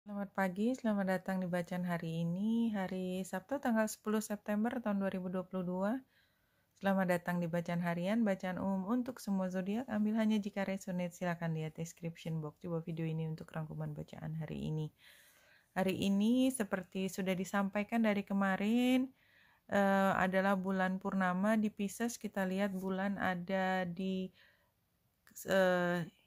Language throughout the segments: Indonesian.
Selamat pagi, selamat datang di bacaan hari ini, hari Sabtu tanggal 10 September tahun 2022. Selamat datang di bacaan harian, bacaan umum untuk semua zodiak. Ambil hanya jika resonate, silakan lihat description box. Coba video ini untuk rangkuman bacaan hari ini. Hari ini seperti sudah disampaikan dari kemarin, adalah bulan purnama di Pisces. Kita lihat bulan ada di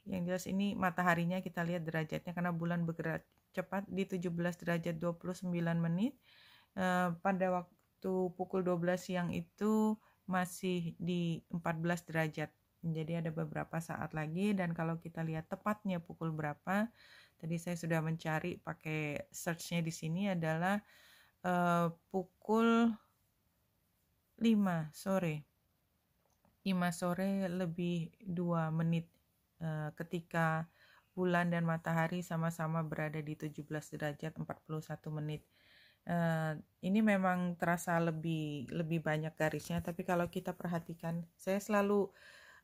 yang jelas ini mataharinya kita lihat derajatnya karena bulan bergerak cepat di 17 derajat 29 menit. Pada waktu pukul 12 siang itu masih di 14 derajat. Jadi ada beberapa saat lagi, dan kalau kita lihat tepatnya pukul berapa, tadi saya sudah mencari pakai search-nya di sini adalah pukul 5 sore. 5 sore lebih 2 menit ketika bulan dan matahari sama-sama berada di 17 derajat 41 menit. Ini memang terasa lebih banyak garisnya, tapi kalau kita perhatikan, saya selalu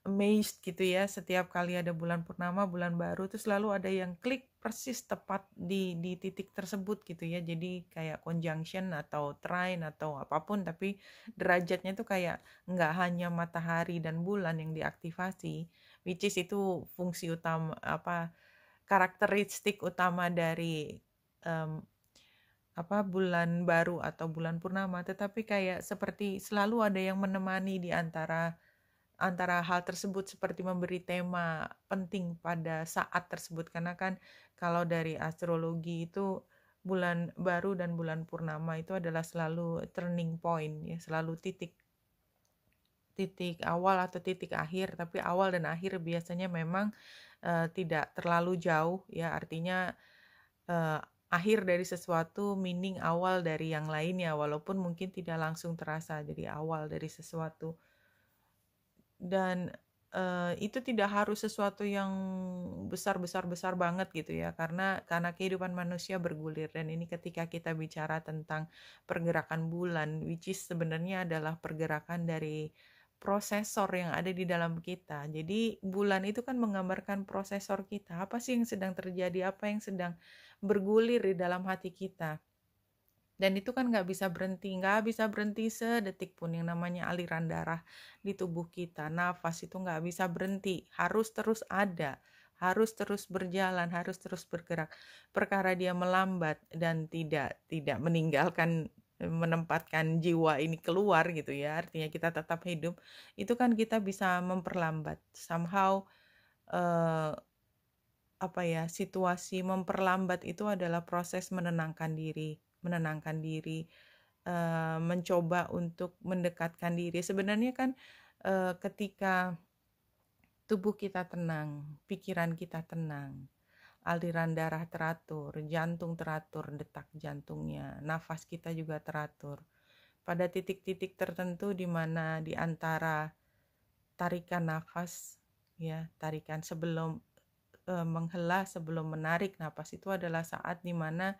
amazed gitu ya, setiap kali ada bulan purnama, bulan baru tuh selalu ada yang klik persis tepat di titik tersebut gitu ya. Jadi kayak conjunction atau trine atau apapun, tapi derajatnya tuh kayak nggak hanya matahari dan bulan yang diaktifasi, which is itu fungsi utama, karakteristik utama dari bulan baru atau bulan purnama, tetapi kayak seperti selalu ada yang menemani di antara hal tersebut, seperti memberi tema penting pada saat tersebut. Karena kan kalau dari astrologi itu bulan baru dan bulan purnama itu adalah selalu turning point ya, selalu titik awal atau titik akhir, tapi awal dan akhir biasanya memang tidak terlalu jauh ya, artinya akhir dari sesuatu meaning awal dari yang lainnya, walaupun mungkin tidak langsung terasa jadi awal dari sesuatu. Dan itu tidak harus sesuatu yang besar banget gitu ya, karena kehidupan manusia bergulir, dan ini ketika kita bicara tentang pergerakan bulan, which is sebenarnya adalah pergerakan dari prosesor yang ada di dalam kita. Jadi bulan itu kan menggambarkan prosesor kita, apa sih yang sedang terjadi, apa yang sedang bergulir di dalam hati kita. Dan itu kan nggak bisa berhenti sedetik pun. Yang namanya aliran darah di tubuh kita, nafas itu nggak bisa berhenti, harus terus ada, harus terus berjalan, harus terus bergerak. Perkara dia melambat dan tidak menempatkan jiwa ini keluar gitu ya, artinya kita tetap hidup, itu kan kita bisa memperlambat. Somehow situasi memperlambat itu adalah proses menenangkan diri, mencoba untuk mendekatkan diri. Sebenarnya kan ketika tubuh kita tenang, pikiran kita tenang, aliran darah teratur, jantung teratur, detak jantungnya, nafas kita juga teratur. Pada titik-titik tertentu di mana di antara tarikan nafas ya, tarikan sebelum menghela sebelum menarik nafas, itu adalah saat dimana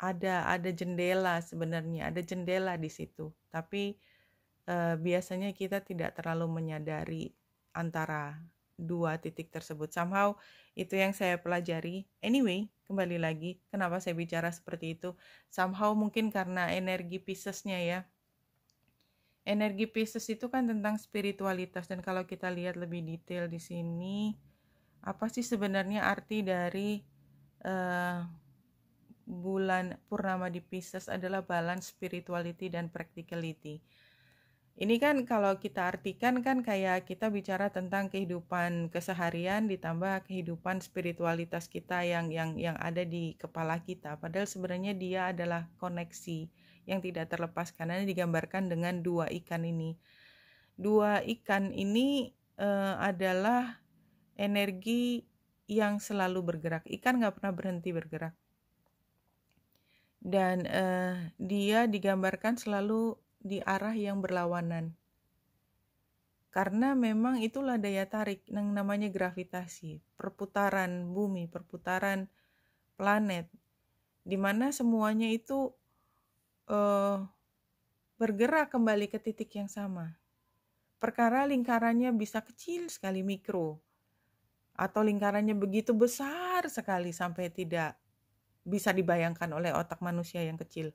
ada jendela, sebenarnya ada jendela di situ, tapi biasanya kita tidak terlalu menyadari antara dua titik tersebut. Somehow itu yang saya pelajari. Anyway, kembali lagi kenapa saya bicara seperti itu, somehow mungkin karena energi Pisces-nya ya. Energi Pisces itu kan tentang spiritualitas, dan kalau kita lihat lebih detail di sini, apa sih sebenarnya arti dari bulan purnama di Pisces adalah balance, spirituality, dan practicality. Ini kan kalau kita artikan kan kayak kita bicara tentang kehidupan keseharian ditambah kehidupan spiritualitas kita yang ada di kepala kita. Padahal sebenarnya dia adalah koneksi yang tidak terlepas, karena digambarkan dengan dua ikan ini. Dua ikan ini adalah energi yang selalu bergerak. Ikan nggak pernah berhenti bergerak. Dan dia digambarkan selalu di arah yang berlawanan. Karena memang itulah daya tarik yang namanya gravitasi, perputaran bumi, perputaran planet, di mana semuanya itu bergerak kembali ke titik yang sama. Perkara lingkarannya bisa kecil sekali, mikro, atau lingkarannya begitu besar besar sekali sampai tidak bisa dibayangkan oleh otak manusia yang kecil.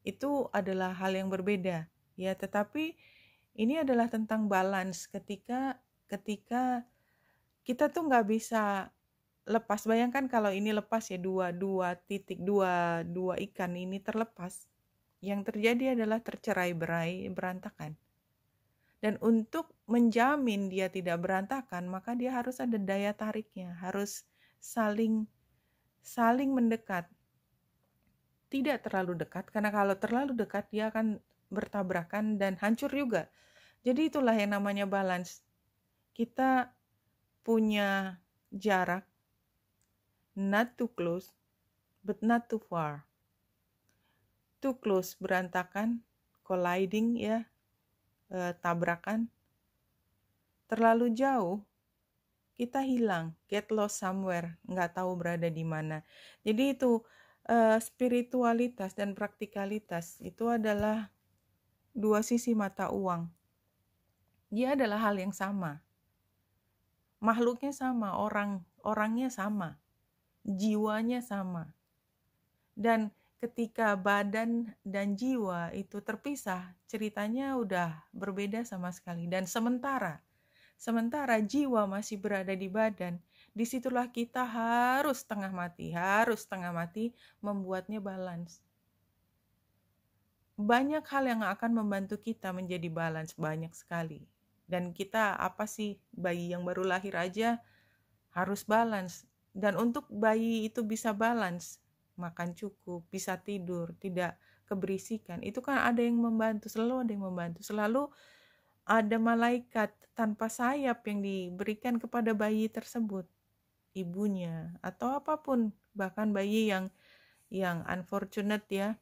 Itu adalah hal yang berbeda, ya. Tetapi ini adalah tentang balance ketika kita tuh nggak bisa lepas. Bayangkan kalau ini lepas ya, dua ikan ini terlepas. Yang terjadi adalah tercerai-berai, berantakan. Dan untuk menjamin dia tidak berantakan, maka dia harus ada daya tariknya, harus saling mendekat. Tidak terlalu dekat, karena kalau terlalu dekat dia akan bertabrakan dan hancur juga. Jadi itulah yang namanya balance. Kita punya jarak, not too close, but not too far. Too close, berantakan, colliding ya, tabrakan. Terlalu jauh, kita hilang, get lost somewhere, nggak tahu berada di mana. Jadi itu spiritualitas dan praktikalitas itu adalah dua sisi mata uang. Dia adalah hal yang sama. Makhluknya sama, orangnya sama, jiwanya sama. Dan ketika badan dan jiwa itu terpisah, ceritanya udah berbeda sama sekali. Dan sementara jiwa masih berada di badan, disitulah kita harus setengah mati membuatnya balance. Banyak hal yang akan membantu kita menjadi balance, banyak sekali. Dan kita apa sih, bayi yang baru lahir aja harus balance. Dan untuk bayi itu bisa balance, makan cukup, bisa tidur, tidak keberisikan, itu kan ada yang membantu, selalu ada yang membantu. Selalu ada malaikat tanpa sayap yang diberikan kepada bayi tersebut, ibunya atau apapun, bahkan bayi yang unfortunate ya,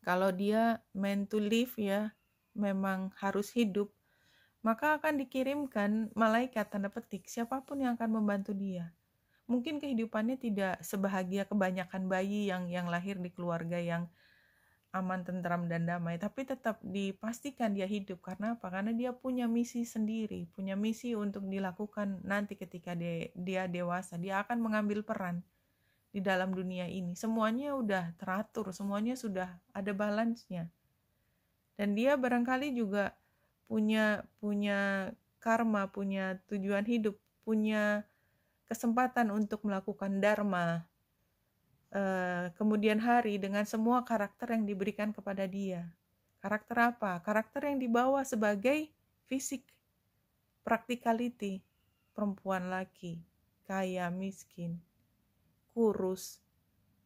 kalau dia meant to live ya, memang harus hidup, maka akan dikirimkan malaikat, tanda petik, siapapun yang akan membantu dia. Mungkin kehidupannya tidak sebahagia kebanyakan bayi yang lahir di keluarga yang aman, tentram, dan damai, tapi tetap dipastikan dia hidup. Karena apa? Karena dia punya misi sendiri, punya misi untuk dilakukan nanti ketika dia dewasa. Dia akan mengambil peran di dalam dunia ini. Semuanya udah teratur, semuanya sudah ada balance-nya. Dan dia barangkali juga punya karma, punya tujuan hidup, punya kesempatan untuk melakukan dharma kemudian hari dengan semua karakter yang diberikan kepada dia. Karakter apa? Karakter yang dibawa sebagai fisik, practicality, perempuan laki, kaya, miskin, kurus,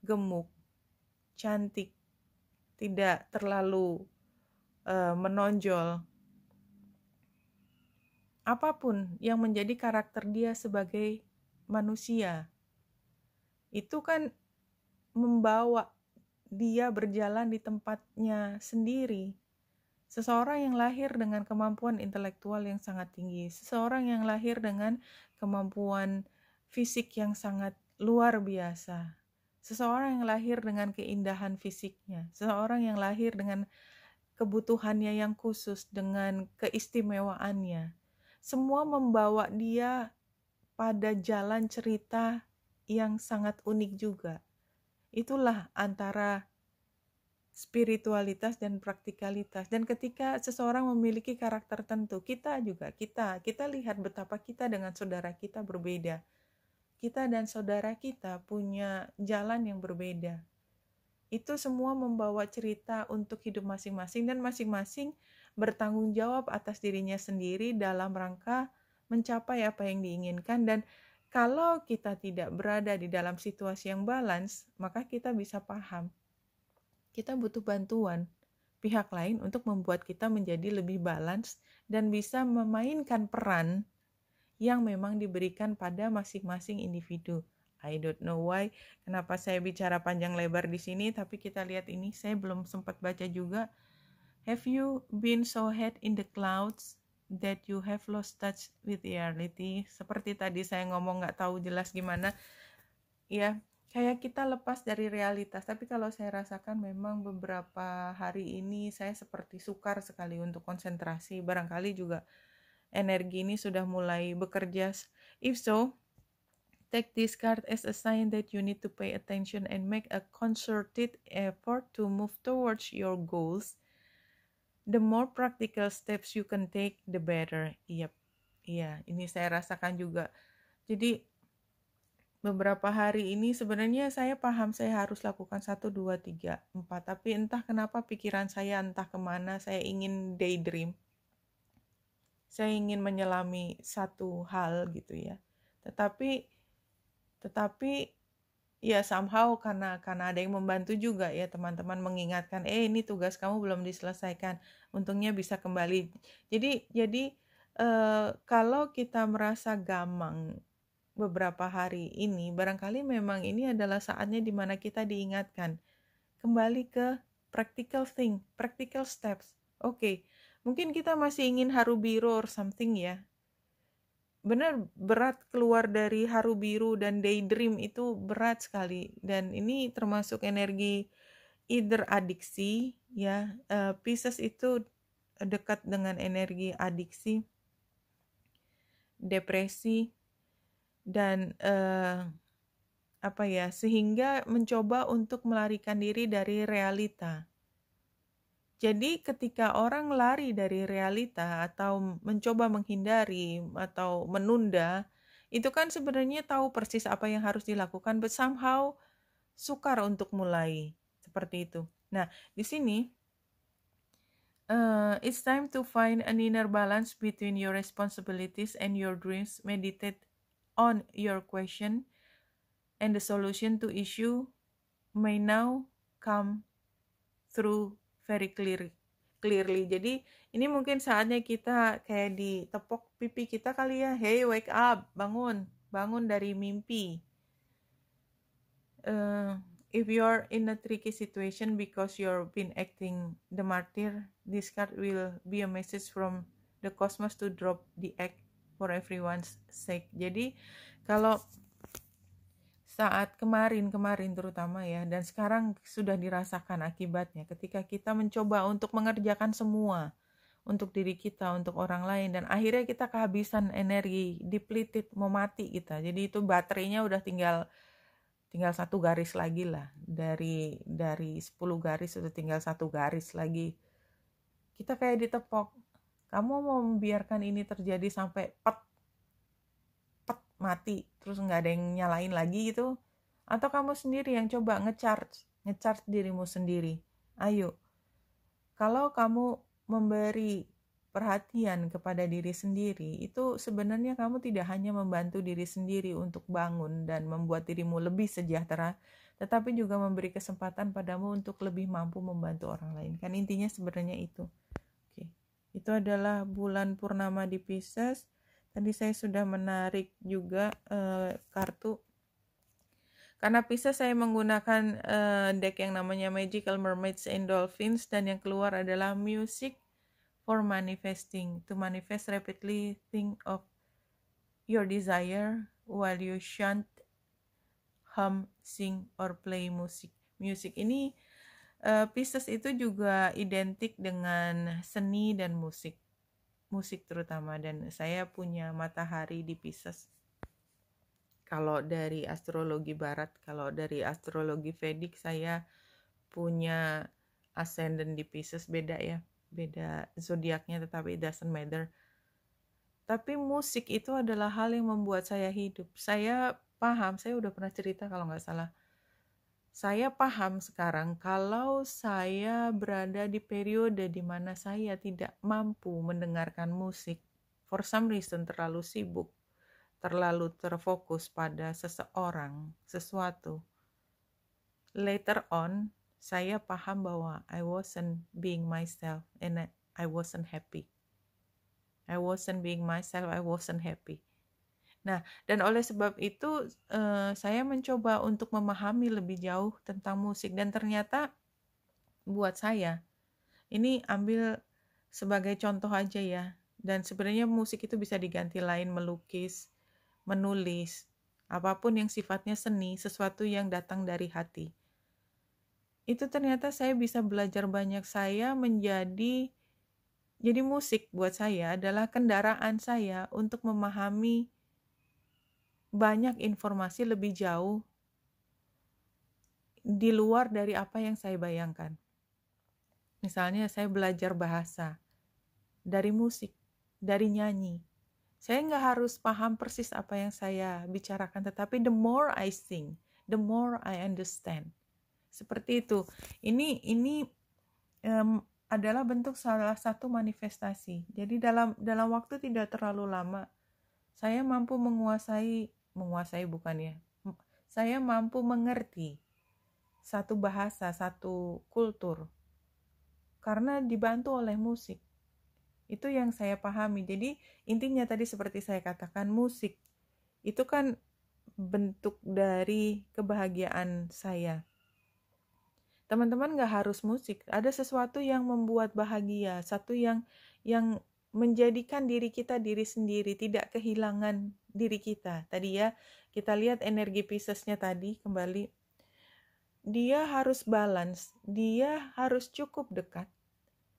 gemuk, cantik, tidak terlalu menonjol. Apapun yang menjadi karakter dia sebagai manusia, itu kan membawa dia berjalan di tempatnya sendiri. Seseorang yang lahir dengan kemampuan intelektual yang sangat tinggi, seseorang yang lahir dengan kemampuan fisik yang sangat luar biasa, seseorang yang lahir dengan keindahan fisiknya, seseorang yang lahir dengan kebutuhannya yang khusus, dengan keistimewaannya, semua membawa dia pada jalan cerita yang sangat unik juga. Itulah antara spiritualitas dan praktikalitas. Dan ketika seseorang memiliki karakter tertentu, kita lihat betapa kita dengan saudara kita berbeda. Kita dan saudara kita punya jalan yang berbeda. Itu semua membawa cerita untuk hidup masing-masing, dan masing-masing bertanggung jawab atas dirinya sendiri dalam rangka mencapai apa yang diinginkan. Dan kalau kita tidak berada di dalam situasi yang balance, maka kita bisa paham kita butuh bantuan pihak lain untuk membuat kita menjadi lebih balance dan bisa memainkan peran yang memang diberikan pada masing-masing individu. I don't know why, kenapa saya bicara panjang lebar di sini, tapi kita lihat ini, saya belum sempat baca juga. Have you been so head in the clouds that you have lost touch with reality? Seperti tadi saya ngomong nggak tahu jelas gimana, ya kayak kita lepas dari realitas. Tapi kalau saya rasakan memang beberapa hari ini saya seperti sukar sekali untuk konsentrasi. Barangkali juga energi ini sudah mulai bekerja. If so, Take this card as a sign that you need to pay attention and make a concerted effort to move towards your goals. The more practical steps you can take, the better. Yep. Iya, ini saya rasakan juga. Jadi beberapa hari ini sebenarnya saya paham saya harus lakukan 1, 2, 3, 4. Tapi entah kenapa pikiran saya entah kemana, saya ingin daydream. Saya ingin menyelami satu hal gitu ya. Tetapi ya somehow karena ada yang membantu juga ya, teman-teman mengingatkan, ini tugas kamu belum diselesaikan. Untungnya bisa kembali. Jadi kalau kita merasa gamang beberapa hari ini, barangkali memang ini adalah saatnya di mana kita diingatkan kembali ke practical thing, practical steps. Oke, mungkin kita masih ingin haru biru or something ya. Benar, berat keluar dari haru biru dan daydream itu berat sekali, dan ini termasuk energi either adiksi ya. Pisces itu dekat dengan energi adiksi, depresi, dan sehingga mencoba untuk melarikan diri dari realita. Jadi ketika orang lari dari realita atau mencoba menghindari atau menunda, itu kan sebenarnya tahu persis apa yang harus dilakukan, but somehow sukar untuk mulai seperti itu. Nah, di sini it's time to find an inner balance between your responsibilities and your dreams. Meditate on your question, and the solution to issue may now come through very clearly. Jadi ini mungkin saatnya kita kayak ditepok pipi kita kali ya. Hey, wake up, bangun dari mimpi. If you're in a tricky situation because you've been acting the martyr, this card will be a message from the cosmos to drop the act for everyone's sake. Jadi kalau saat kemarin terutama ya, dan sekarang sudah dirasakan akibatnya ketika kita mencoba untuk mengerjakan semua untuk diri kita, untuk orang lain, dan akhirnya kita kehabisan energi, depleted, mau mati kita. Jadi itu baterainya udah tinggal 1 garis lagi lah, dari 10 garis itu tinggal 1 garis lagi. Kita kayak ditepok, kamu mau membiarkan ini terjadi sampai pet mati terus nggak ada yang nyalain lagi gitu, atau kamu sendiri yang coba ngecharge dirimu sendiri. Ayo, kalau kamu memberi perhatian kepada diri sendiri, itu sebenarnya kamu tidak hanya membantu diri sendiri untuk bangun dan membuat dirimu lebih sejahtera, tetapi juga memberi kesempatan padamu untuk lebih mampu membantu orang lain. Kan intinya sebenarnya itu. Oke. Itu adalah bulan purnama di Pisces. Tadi saya sudah menarik juga kartu. Karena Pisces saya menggunakan deck yang namanya Magical Mermaids and Dolphins, dan yang keluar adalah Music for Manifesting. To manifest rapidly, think of your desire while you chant, hum, sing, or play music. Music ini Pisces itu juga identik dengan seni dan musik terutama, dan saya punya matahari di Pisces. Kalau dari astrologi barat, kalau dari astrologi Vedic saya punya ascendant di Pisces, beda ya, beda zodiaknya, tetapi it doesn't matter. Tapi musik itu adalah hal yang membuat saya hidup. Saya paham, saya udah pernah cerita kalau nggak salah. Saya paham sekarang kalau saya berada di periode di mana saya tidak mampu mendengarkan musik, for some reason terlalu sibuk, terlalu terfokus pada seseorang, sesuatu. Later on, saya paham bahwa I wasn't being myself and I wasn't happy. I wasn't being myself, I wasn't happy. Nah, dan oleh sebab itu saya mencoba untuk memahami lebih jauh tentang musik, dan ternyata buat saya, ini ambil sebagai contoh aja ya, dan sebenarnya musik itu bisa diganti lain, melukis, menulis, apapun yang sifatnya seni, sesuatu yang datang dari hati. Itu ternyata saya bisa belajar banyak. Saya jadi musik buat saya adalah kendaraan saya untuk memahami banyak informasi lebih jauh di luar dari apa yang saya bayangkan. Misalnya saya belajar bahasa dari musik, dari nyanyi. Saya nggak harus paham persis apa yang saya bicarakan, tetapi the more I sing, the more I understand. Seperti itu. Ini adalah bentuk salah satu manifestasi. Jadi dalam waktu tidak terlalu lama, saya mampu menguasai bukan ya. Saya mampu mengerti satu bahasa, satu kultur karena dibantu oleh musik. Itu yang saya pahami. Jadi intinya tadi seperti saya katakan, musik itu kan bentuk dari kebahagiaan saya. Teman-teman gak harus musik, ada sesuatu yang membuat bahagia, satu yang menjadikan diri kita diri sendiri, tidak kehilangan diri kita. Tadi ya, kita lihat energi Piscesnya tadi kembali. Dia harus balance, dia harus cukup dekat,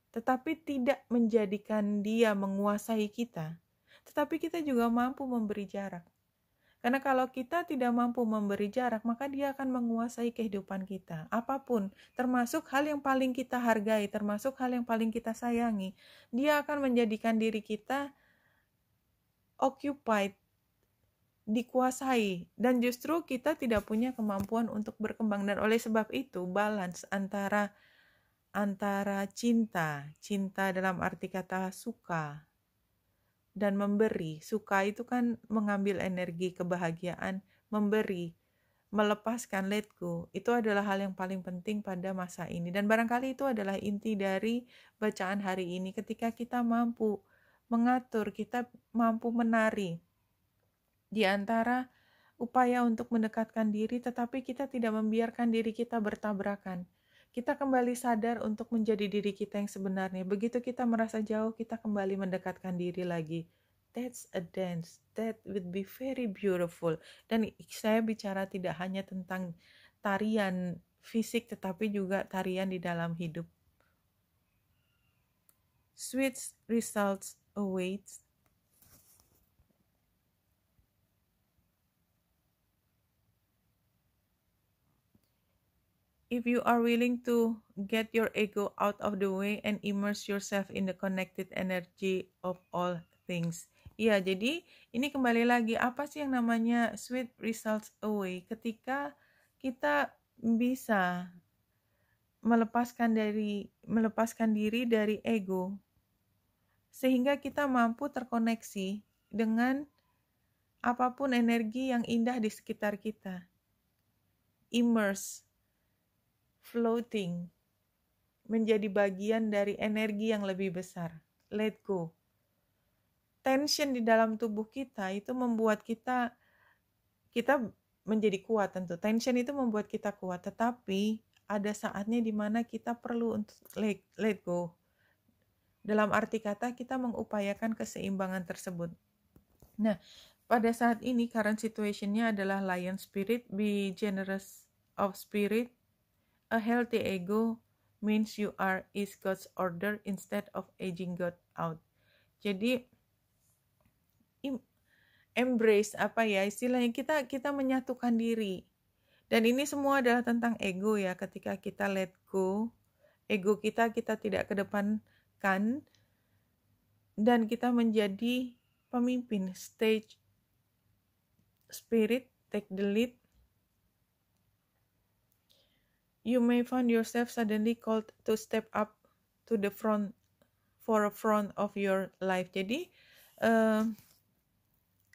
tetapi tidak menjadikan dia menguasai kita. Tetapi kita juga mampu memberi jarak. Karena kalau kita tidak mampu memberi jarak, maka dia akan menguasai kehidupan kita. Apapun, termasuk hal yang paling kita hargai, termasuk hal yang paling kita sayangi. Dia akan menjadikan diri kita occupied, dikuasai. Dan justru kita tidak punya kemampuan untuk berkembang. Dan oleh sebab itu, balance antara cinta dalam arti kata suka, dan memberi. Suka itu kan mengambil energi kebahagiaan, memberi, melepaskan, let go. Itu adalah hal yang paling penting pada masa ini. Dan barangkali itu adalah inti dari bacaan hari ini. Ketika kita mampu mengatur, kita mampu menari di antara upaya untuk mendekatkan diri, tetapi kita tidak membiarkan diri kita bertabrakan. Kita kembali sadar untuk menjadi diri kita yang sebenarnya. Begitu kita merasa jauh, kita kembali mendekatkan diri lagi. That's a dance. That would be very beautiful. Dan saya bicara tidak hanya tentang tarian fisik, tetapi juga tarian di dalam hidup. Sweet results awaits. If you are willing to get your ego out of the way and immerse yourself in the connected energy of all things. Iya, jadi ini kembali lagi, apa sih yang namanya sweet results away? Ketika kita bisa melepaskan diri dari ego, sehingga kita mampu terkoneksi dengan apapun energi yang indah di sekitar kita. Immerse, floating, menjadi bagian dari energi yang lebih besar. Let go. Tension di dalam tubuh kita itu membuat kita menjadi kuat tentu. Tension itu membuat kita kuat, tetapi ada saatnya di mana kita perlu untuk let go. Dalam arti kata, kita mengupayakan keseimbangan tersebut. Nah, pada saat ini current situation-nya adalah lion spirit, be generous of spirit. A healthy ego means you are is God's order instead of aging God out. Jadi embrace istilahnya kita menyatukan diri. Dan ini semua adalah tentang ego ya. Ketika kita let go, ego kita tidak kedepankan dan kita menjadi pemimpin, stage spirit, take the lead. You may find yourself suddenly called to step up to the front of your life. Jadi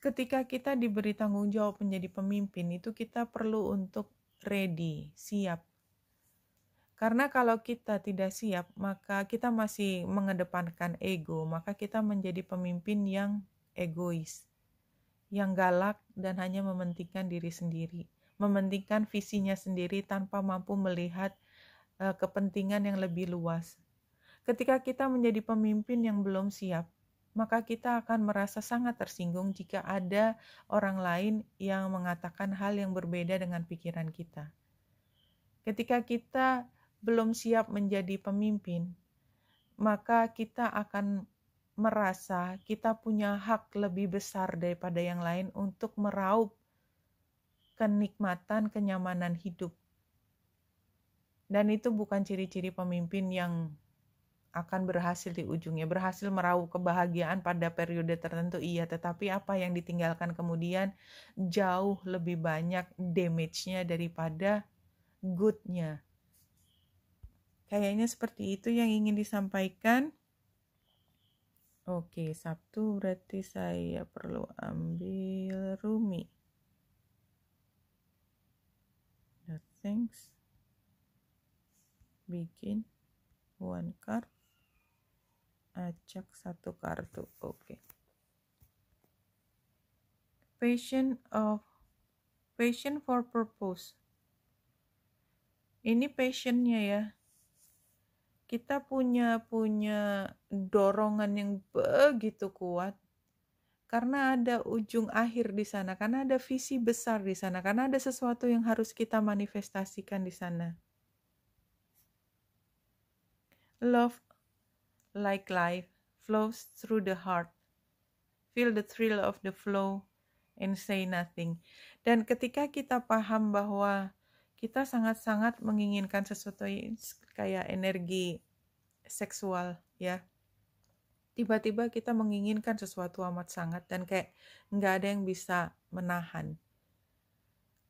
ketika kita diberi tanggung jawab menjadi pemimpin, itu kita perlu untuk ready, siap. Karena kalau kita tidak siap, maka kita masih mengedepankan ego, maka kita menjadi pemimpin yang egois, yang galak dan hanya mementingkan diri sendiri, mementingkan visinya sendiri tanpa mampu melihat kepentingan yang lebih luas. Ketika kita menjadi pemimpin yang belum siap, maka kita akan merasa sangat tersinggung jika ada orang lain yang mengatakan hal yang berbeda dengan pikiran kita. Ketika kita belum siap menjadi pemimpin, maka kita akan merasa kita punya hak lebih besar daripada yang lain untuk meraup kenikmatan, kenyamanan hidup. Dan itu bukan ciri-ciri pemimpin yang akan berhasil di ujungnya. Berhasil meraup kebahagiaan pada periode tertentu, iya. Tetapi apa yang ditinggalkan kemudian jauh lebih banyak damage-nya daripada good-nya. Kayaknya seperti itu yang ingin disampaikan. Oke, Sabtu berarti saya perlu ambil Rumi. The things. Bikin one card. Acak satu kartu. Oke. Passion for purpose. Ini passionnya ya. Kita punya dorongan yang begitu kuat karena ada ujung akhir di sana, karena ada visi besar di sana, karena ada sesuatu yang harus kita manifestasikan di sana. Love, like life, flows through the heart. Feel the thrill of the flow and say nothing. Dan ketika kita paham bahwa kita sangat-sangat menginginkan sesuatu kayak energi seksual ya, tiba-tiba kita menginginkan sesuatu amat sangat dan kayak nggak ada yang bisa menahan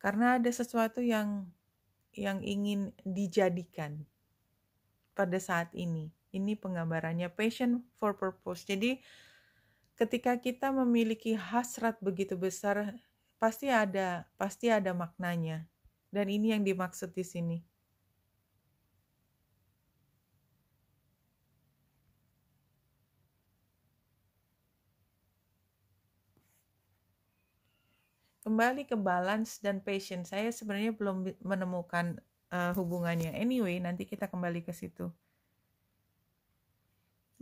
karena ada sesuatu yang ingin dijadikan pada saat ini. Ini penggambarannya passion for purpose. Jadi ketika kita memiliki hasrat begitu besar, pasti ada maknanya. Dan ini yang dimaksud di sini. Kembali ke balance dan passion. Saya sebenarnya belum menemukan hubungannya. Anyway, nanti kita kembali ke situ.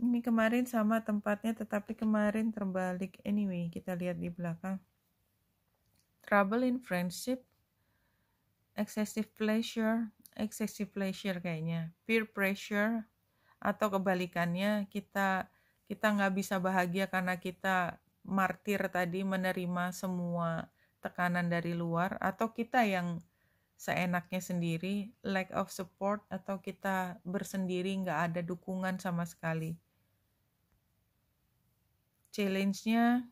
Ini kemarin sama tempatnya, tetapi kemarin terbalik. Anyway, kita lihat di belakang. Trouble in friendship, excessive pleasure kayaknya, peer pressure, atau kebalikannya kita nggak bisa bahagia karena kita martir tadi, menerima semua tekanan dari luar, atau kita yang seenaknya sendiri, lack of support, atau kita bersendiri nggak ada dukungan sama sekali. Challenge-nya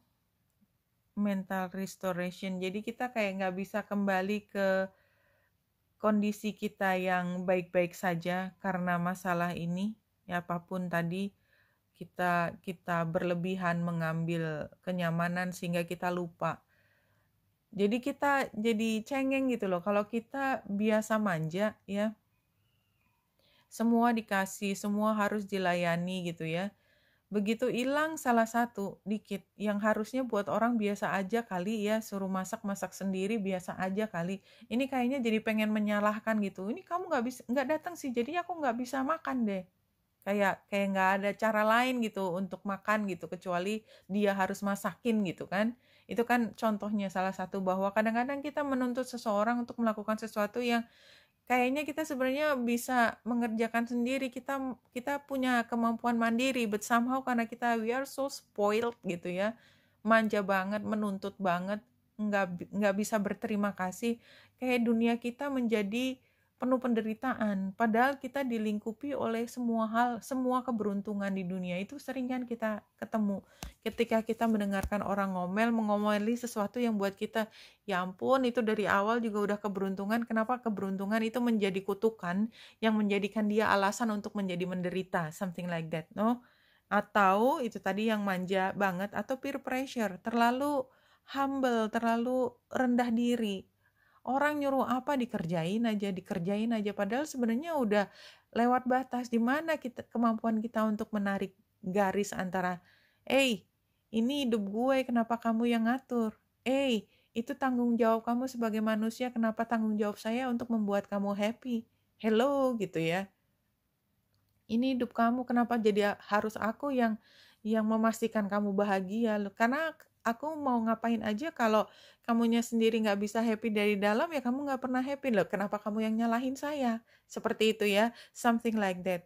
mental restoration, jadi kita kayak nggak bisa kembali ke kondisi kita yang baik-baik saja karena masalah ini, ya apapun tadi, kita berlebihan mengambil kenyamanan sehingga kita lupa. Jadi kita jadi cengeng gitu loh. Kalau kita biasa manja ya, semua dikasih, semua harus dilayani gitu ya. Begitu hilang salah satu dikit yang harusnya buat orang biasa aja kali ya, suruh masak sendiri biasa aja kali, ini kayaknya jadi pengen menyalahkan gitu. Ini kamu nggak datang sih, jadi aku nggak bisa makan deh. Kayak nggak ada cara lain gitu untuk makan gitu kecuali dia harus masakin gitu kan. Itu kan contohnya salah satu bahwa kadang-kadang kita menuntut seseorang untuk melakukan sesuatu yang kayaknya kita sebenarnya bisa mengerjakan sendiri, kita punya kemampuan mandiri, but somehow karena we are so spoiled gitu ya, manja banget, menuntut banget, nggak bisa berterima kasih, kayak dunia kita menjadi penuh penderitaan, padahal kita dilingkupi oleh semua hal, semua keberuntungan di dunia. Itu sering kan kita ketemu ketika kita mendengarkan orang mengomeli sesuatu yang buat kita, ya ampun, itu dari awal juga udah keberuntungan, kenapa keberuntungan itu menjadi kutukan yang menjadikan dia alasan untuk menjadi menderita, something like that, no? Atau itu tadi yang manja banget, atau peer pressure, terlalu humble, terlalu rendah diri. Orang nyuruh apa dikerjain aja, padahal sebenarnya udah lewat batas. Di mana kemampuan kita untuk menarik garis antara, ini hidup gue, kenapa kamu yang ngatur? Itu tanggung jawab kamu sebagai manusia, kenapa tanggung jawab saya untuk membuat kamu happy? Hello gitu ya. Ini hidup kamu, kenapa jadi harus aku yang memastikan kamu bahagia? Karena aku mau ngapain aja kalau kamunya sendiri nggak bisa happy dari dalam, ya kamu nggak pernah happy loh. Kenapa kamu yang nyalahin saya? Seperti itu ya, something like that.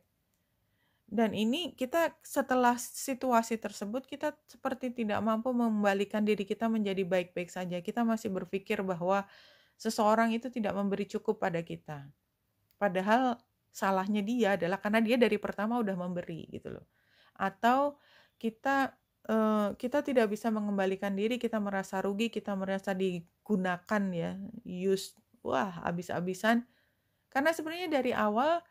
Dan ini kita setelah situasi tersebut, kita seperti tidak mampu mengembalikan diri kita menjadi baik-baik saja. Kita masih berpikir bahwa seseorang itu tidak memberi cukup pada kita. Padahal salahnya dia adalah karena dia dari pertama udah memberi gitu loh. Atau kita tidak bisa mengembalikan diri, kita merasa rugi, kita merasa digunakan ya, wah habis-habisan. Karena sebenarnya dari awal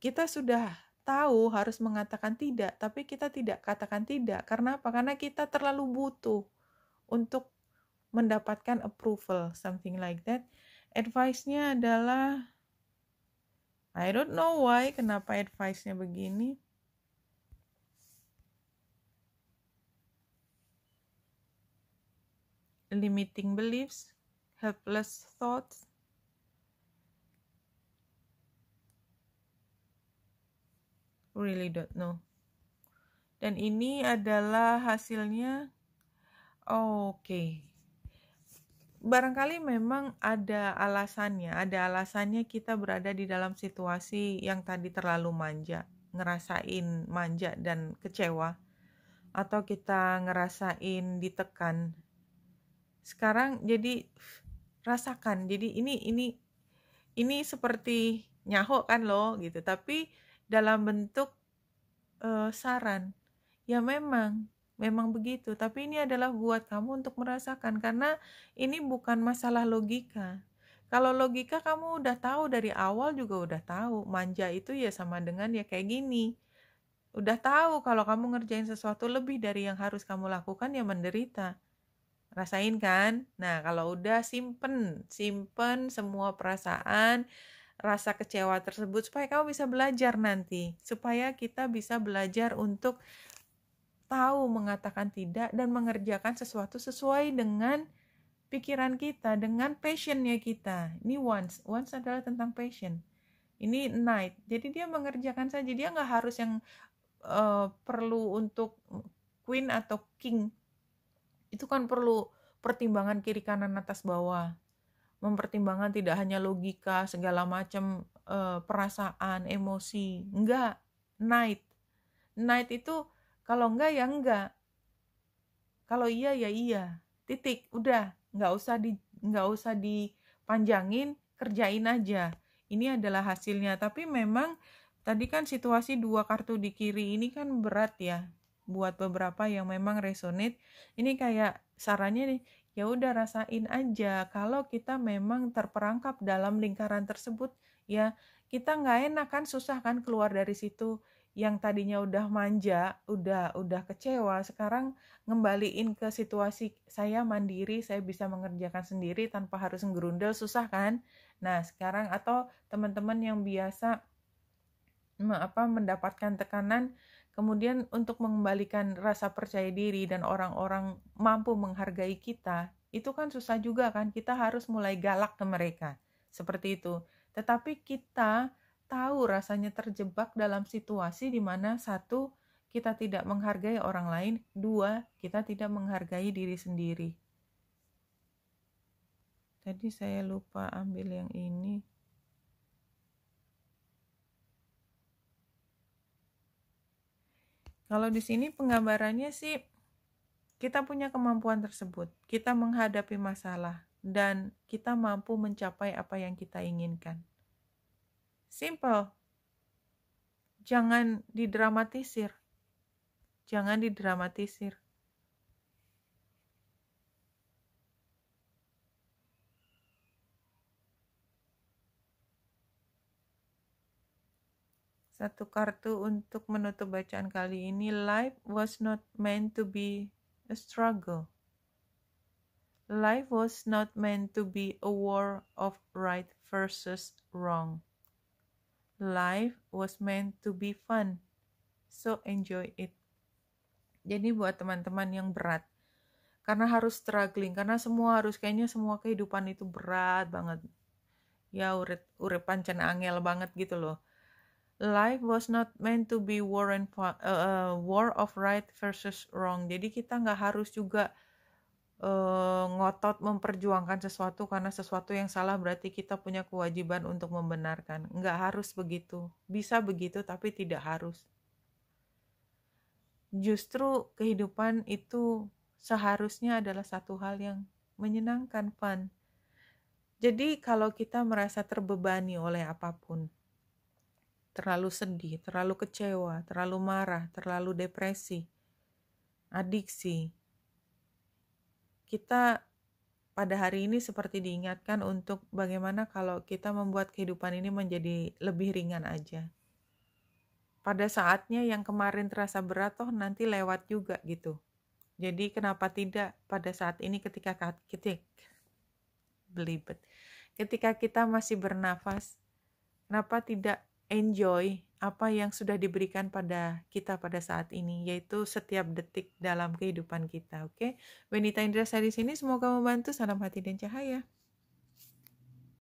kita sudah tahu harus mengatakan tidak, tapi kita tidak katakan tidak. Karena apa? Karena kita terlalu butuh untuk mendapatkan approval, something like that. Advice-nya adalah, I don't know why, kenapa advice-nya begini. Limiting beliefs, helpless thoughts. Really don't know. Dan ini adalah hasilnya. Oke. Barangkali memang ada alasannya kita berada di dalam situasi yang tadi terlalu manja, ngerasain manja dan kecewa, atau kita ngerasain ditekan. Sekarang jadi rasakan, jadi ini seperti nyaho kan lo gitu, tapi dalam bentuk saran. Ya memang begitu, tapi ini adalah buat kamu untuk merasakan, karena ini bukan masalah logika. Kalau logika kamu udah tahu dari awal, juga udah tahu manja itu ya sama dengan ya kayak gini. Udah tahu kalau kamu ngerjain sesuatu lebih dari yang harus kamu lakukan, ya menderita. Rasain kan? Nah, kalau udah simpen semua perasaan, rasa kecewa tersebut supaya kamu bisa belajar nanti. Supaya kita bisa belajar untuk tahu mengatakan tidak dan mengerjakan sesuatu sesuai dengan pikiran kita, dengan passionnya kita. Ini once adalah tentang passion. Ini night, jadi dia mengerjakan saja, dia nggak harus yang perlu untuk queen atau king. Itu kan perlu pertimbangan kiri kanan atas bawah, mempertimbangkan tidak hanya logika segala macam, perasaan, emosi. Enggak, night itu kalau enggak ya enggak, kalau iya ya iya, titik, udah, nggak usah dipanjangin, kerjain aja. Ini adalah hasilnya. Tapi memang tadi kan situasi 2 kartu di kiri ini kan berat ya buat beberapa yang memang resonate. Ini kayak sarannya nih, ya udah rasain aja. Kalau kita memang terperangkap dalam lingkaran tersebut, ya kita nggak enak kan, susah kan keluar dari situ. Yang tadinya udah manja, udah kecewa, sekarang ngembaliin ke situasi saya mandiri, saya bisa mengerjakan sendiri tanpa harus ngerundel, susah kan? Nah sekarang, atau teman-teman yang biasa mendapatkan tekanan, kemudian untuk mengembalikan rasa percaya diri dan orang-orang mampu menghargai kita, itu kan susah juga kan, kita harus mulai galak ke mereka, seperti itu. Tetapi kita tahu rasanya terjebak dalam situasi di mana 1, kita tidak menghargai orang lain, 2, kita tidak menghargai diri sendiri. Tadi saya lupa ambil yang ini. Kalau di sini penggambarannya sih, kita punya kemampuan tersebut, kita menghadapi masalah, dan kita mampu mencapai apa yang kita inginkan. Simple. Jangan didramatisir. Satu kartu untuk menutup bacaan kali ini. Life was not meant to be a struggle. Life was not meant to be a war of right versus wrong. Life was meant to be fun. So enjoy it. Jadi buat teman-teman yang berat, karena harus struggling, karena kayaknya semua kehidupan itu berat banget. Ya urip pancen angel banget gitu loh. Life was not meant to be war of right versus wrong. Jadi kita nggak harus juga ngotot memperjuangkan sesuatu karena sesuatu yang salah berarti kita punya kewajiban untuk membenarkan. Nggak harus begitu. Bisa begitu tapi tidak harus. Justru kehidupan itu seharusnya adalah satu hal yang menyenangkan, fun. Jadi kalau kita merasa terbebani oleh apapun, terlalu sedih, terlalu kecewa, terlalu marah, terlalu depresi, adiksi, kita pada hari ini seperti diingatkan untuk bagaimana kalau kita membuat kehidupan ini menjadi lebih ringan aja. Pada saatnya yang kemarin terasa berat, toh nanti lewat juga gitu. Jadi kenapa tidak pada saat ini belibet. Ketika kita masih bernafas, kenapa tidak enjoy apa yang sudah diberikan pada kita pada saat ini, yaitu setiap detik dalam kehidupan kita, oke? Wenita Indrasari di sini, semoga membantu. Salam hati dan cahaya.